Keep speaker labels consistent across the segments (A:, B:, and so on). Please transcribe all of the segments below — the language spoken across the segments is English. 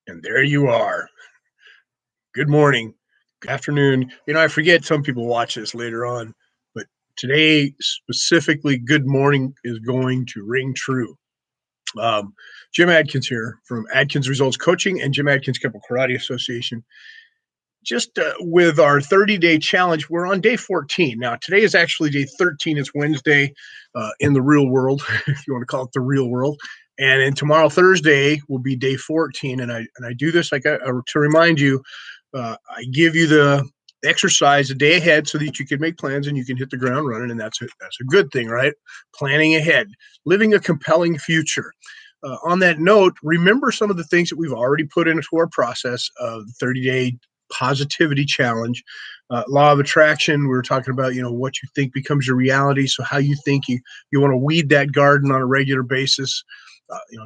A: And there you are. Good morning, good afternoon. I forget some people watch this later on, but today specifically, good morning is going to ring true. Jim Adkins here from Adkins Results Coaching and Jim Adkins Chemical Karate Association. Just with our 30-day challenge, we're on day 14. Now, today is actually day 13. It's Wednesday in the real world, if you want to call it the real world. And then tomorrow, Thursday, will be day 14. And I do this to remind you, I give you the exercise a day ahead so that you can make plans and you can hit the ground running. And that's a good thing, right? Planning ahead, living a compelling future. On that note, remember some of the things that we've already put into our process of the 30-day positivity challenge. Law of attraction, we were talking about, what you think becomes your reality. So how you think, you want to weed that garden on a regular basis.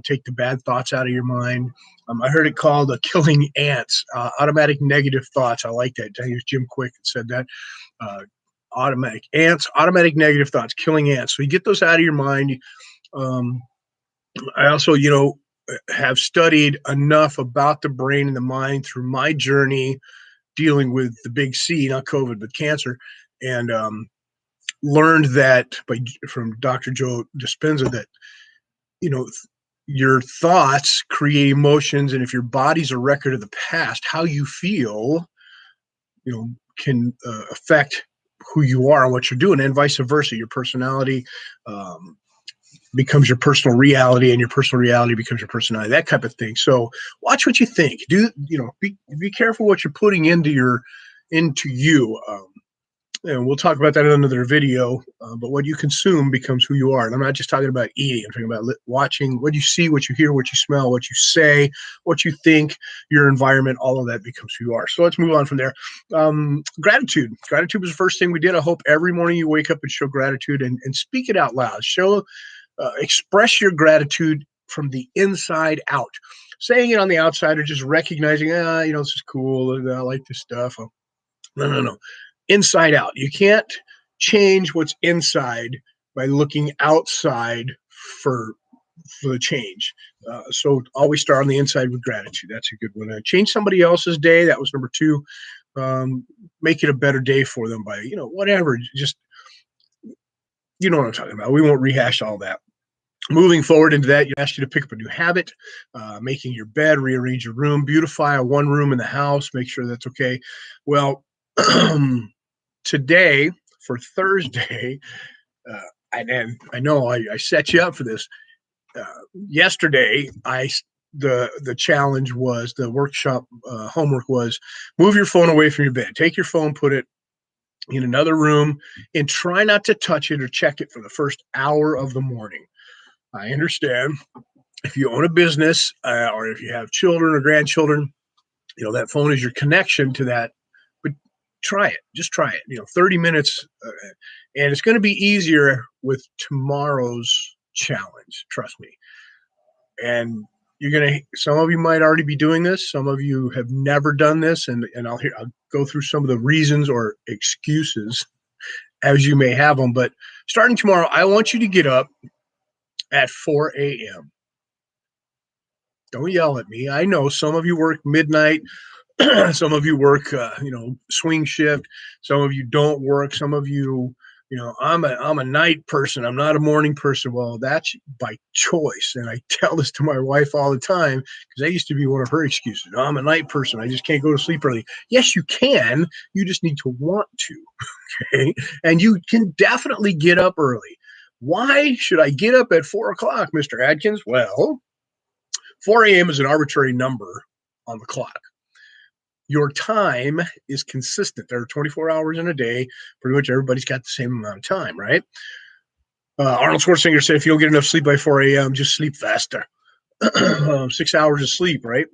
A: Take the bad thoughts out of your mind. I heard it called killing ants, automatic negative thoughts. I like that. I think it was Jim Quick that said that. Automatic negative thoughts, killing ants. So you get those out of your mind. I also, have studied enough about the brain and the mind through my journey dealing with the big C, not COVID, but cancer, and learned that from Dr. Joe Dispenza that, your thoughts create emotions, and if your body's a record of the past, how you feel, can affect who you are and what you're doing, and vice versa. Your personality becomes your personal reality, and your personal reality becomes your personality, that type of thing. So watch what you think. Be careful what you're putting into you. And we'll talk about that in another video, but what you consume becomes who you are. And I'm not just talking about eating. I'm talking about watching what you see, what you hear, what you smell, what you say, what you think, your environment, all of that becomes who you are. So let's move on from there. Gratitude. Gratitude was the first thing we did. I hope every morning you wake up and show gratitude and speak it out loud. Express your gratitude from the inside out. Saying it on the outside or just recognizing, this is cool. I like this stuff. No. Inside out. You can't change what's inside by looking outside for the change. So always start on the inside with gratitude. That's a good one. Change somebody else's day. That was number 2. Make it a better day for them by, whatever. Just, you know what I'm talking about. We won't rehash all that. Moving forward into that, you asked you to pick up a new habit, making your bed, rearrange your room, beautify a one room in the house, make sure that's okay. Well, today for Thursday, and I know I set you up for this. Yesterday, the challenge was, the workshop homework was, move your phone away from your bed. Take your phone, put it in another room, and try not to touch it or check it for the first hour of the morning. I understand if you own a business or if you have children or grandchildren, that phone is your connection to that. But try it. Just try it. 30 minutes. And it's going to be easier with tomorrow's challenge. Trust me. And some of you might already be doing this. Some of you have never done this. And I'll go through some of the reasons or excuses as you may have them. But starting tomorrow, I want you to get up at 4 a.m. Don't yell at me. I know some of you work midnight. Some of you work, swing shift. Some of you don't work. Some of you, I'm a night person. I'm not a morning person. Well, that's by choice. And I tell this to my wife all the time because that used to be one of her excuses. No, I'm a night person. I just can't go to sleep early. Yes, you can. You just need to want to. Okay. And you can definitely get up early. Why should I get up at 4 o'clock, Mr. Adkins? Well, 4 a.m. is an arbitrary number on the clock. Your time is consistent. There are 24 hours in a day. Pretty much everybody's got the same amount of time, right? Arnold Schwarzenegger said, if you don't get enough sleep by 4 a.m., just sleep faster. 6 hours of sleep, right?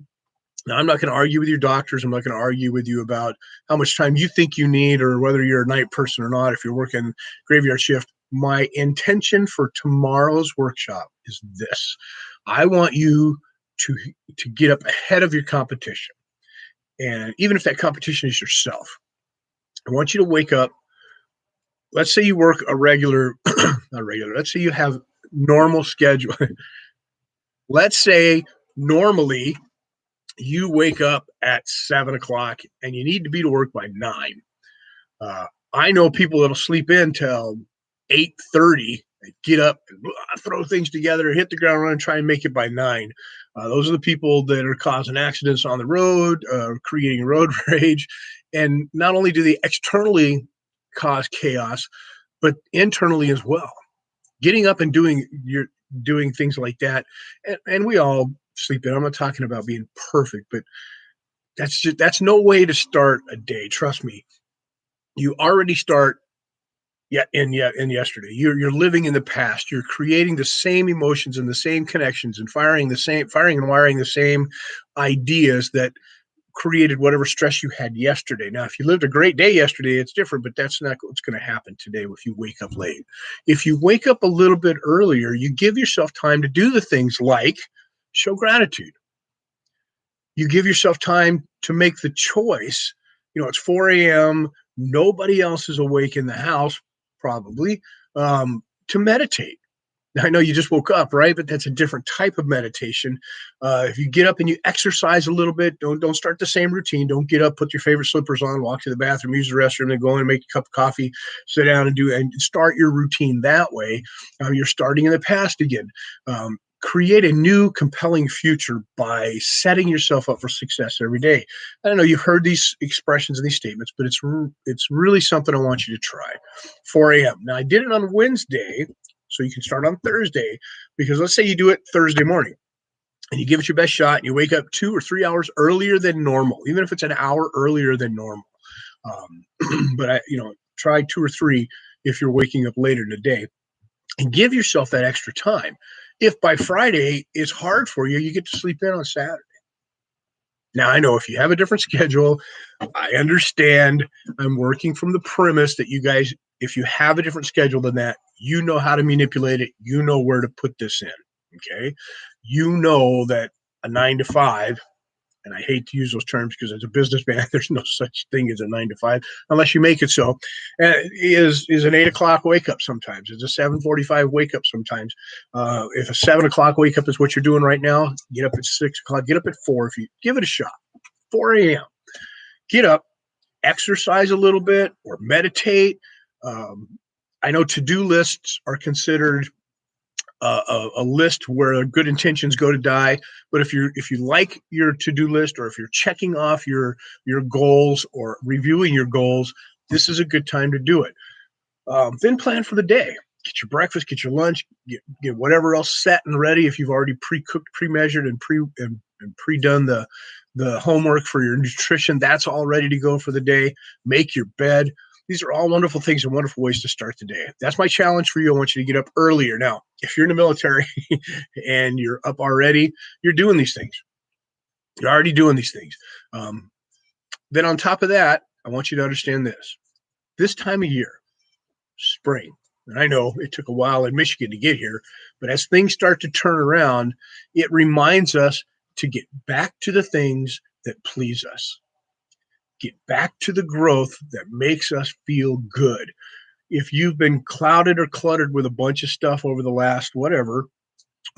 A: Now, I'm not going to argue with your doctors. I'm not going to argue with you about how much time you think you need or whether you're a night person or not, if you're working graveyard shift. My intention for tomorrow's workshop is this. I want you to get up ahead of your competition. And even if that competition is yourself, I want you to wake up. Let's say you work a regular, not regular. Let's say you have normal schedule. Let's say normally you wake up at 7 o'clock and you need to be to work by 9. I know people that'll sleep in till 8:30, get up, and throw things together, hit the ground running, try and make it by 9. Those are the people that are causing accidents on the road, creating road rage. And not only do they externally cause chaos, but internally as well. Getting up and doing things like that, and we all sleep in. I'm not talking about being perfect, but that's no way to start a day. Trust me. You already start in yesterday. You're living in the past. You're creating the same emotions and the same connections and firing and wiring the same ideas that created whatever stress you had yesterday. Now, if you lived a great day yesterday, it's different, but that's not what's going to happen today if you wake up late. If you wake up a little bit earlier, you give yourself time to do the things like show gratitude. You give yourself time to make the choice. It's 4 a.m. Nobody else is awake in the house, probably, to meditate. Now, I know you just woke up, right? But that's a different type of meditation. If you get up and you exercise a little bit, don't start the same routine. Don't get up, put your favorite slippers on, walk to the bathroom, use the restroom, then go in and make a cup of coffee, sit down and start your routine that way. You're starting in the past again. Create a new compelling future by setting yourself up for success every day. I don't know, you've heard these expressions and these statements, but it's really something I want you to try. 4 a.m. Now, I did it on Wednesday, so you can start on Thursday, because let's say you do it Thursday morning and you give it your best shot and you wake up 2 or 3 hours earlier than normal, even if it's an hour earlier than normal. But try 2 or 3 if you're waking up later in the day, and give yourself that extra time. If by Friday it's hard for you, you get to sleep in on Saturday. Now, I know if you have a different schedule, I understand. I'm working from the premise that you guys, if you have a different schedule than that, you know how to manipulate it. You know where to put this in. Okay. You know that a 9 to 5, and I hate to use those terms because as a businessman, there's no such thing as a 9 to 5 unless you make it so. Is an 8 o'clock wake up sometimes. It's a 7:45 wake up sometimes. If a 7 o'clock wake up is what you're doing right now, get up at 6 o'clock. Get up at 4 if you give it a shot. 4 a.m. Get up, exercise a little bit, or meditate. I know to-do lists are considered a list where good intentions go to die. But if you like your to-do list, or if you're checking off your goals or reviewing your goals, this is a good time to do it. Then plan for the day. Get your breakfast, get your lunch, get whatever else set and ready. If you've already pre-cooked, pre-measured, and pre-done the homework for your nutrition, that's all ready to go for the day. Make your bed. These are all wonderful things and wonderful ways to start the day. That's my challenge for you. I want you to get up earlier. Now, if you're in the military and you're up already, you're doing these things. You're already doing these things. Then on top of that, I want you to understand this. This time of year, spring, and I know it took a while in Michigan to get here, but as things start to turn around, it reminds us to get back to the things that please us. Get back to the growth that makes us feel good. If you've been clouded or cluttered with a bunch of stuff over the last whatever,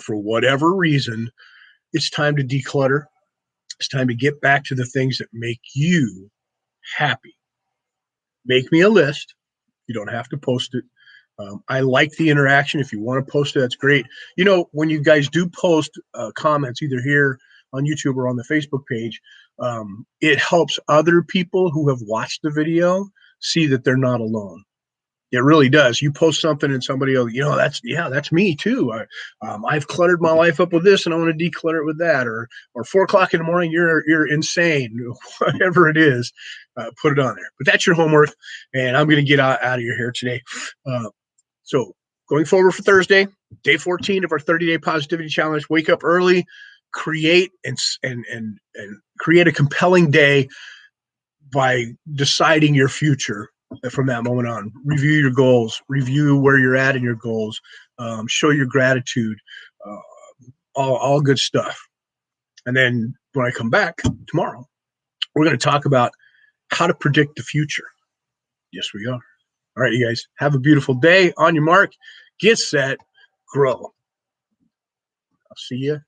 A: for whatever reason, it's time to declutter. It's time to get back to the things that make you happy. Make me a list. You don't have to post it. I like the interaction. If you want to post it, that's great. When you guys do post comments, either here on YouTube or on the Facebook page, it helps other people who have watched the video see that they're not alone. It really does. You post something and somebody else, that's me too. I've cluttered my life up with this and I want to declutter it with that. Or 4 o'clock in the morning, you're insane. Whatever it is, put it on there. But that's your homework, and I'm going to get out of your hair today. So going forward for Thursday, day 14 of our 30-day positivity challenge. Wake up early, create and create a compelling day by deciding your future from that moment on. Review your goals, review where you're at in your goals, show your gratitude, all good stuff. And then when I come back tomorrow, we're going to talk about how to predict the future. Yes, we are. All right, you guys, have a beautiful day. On your mark, get set, grow. I'll see you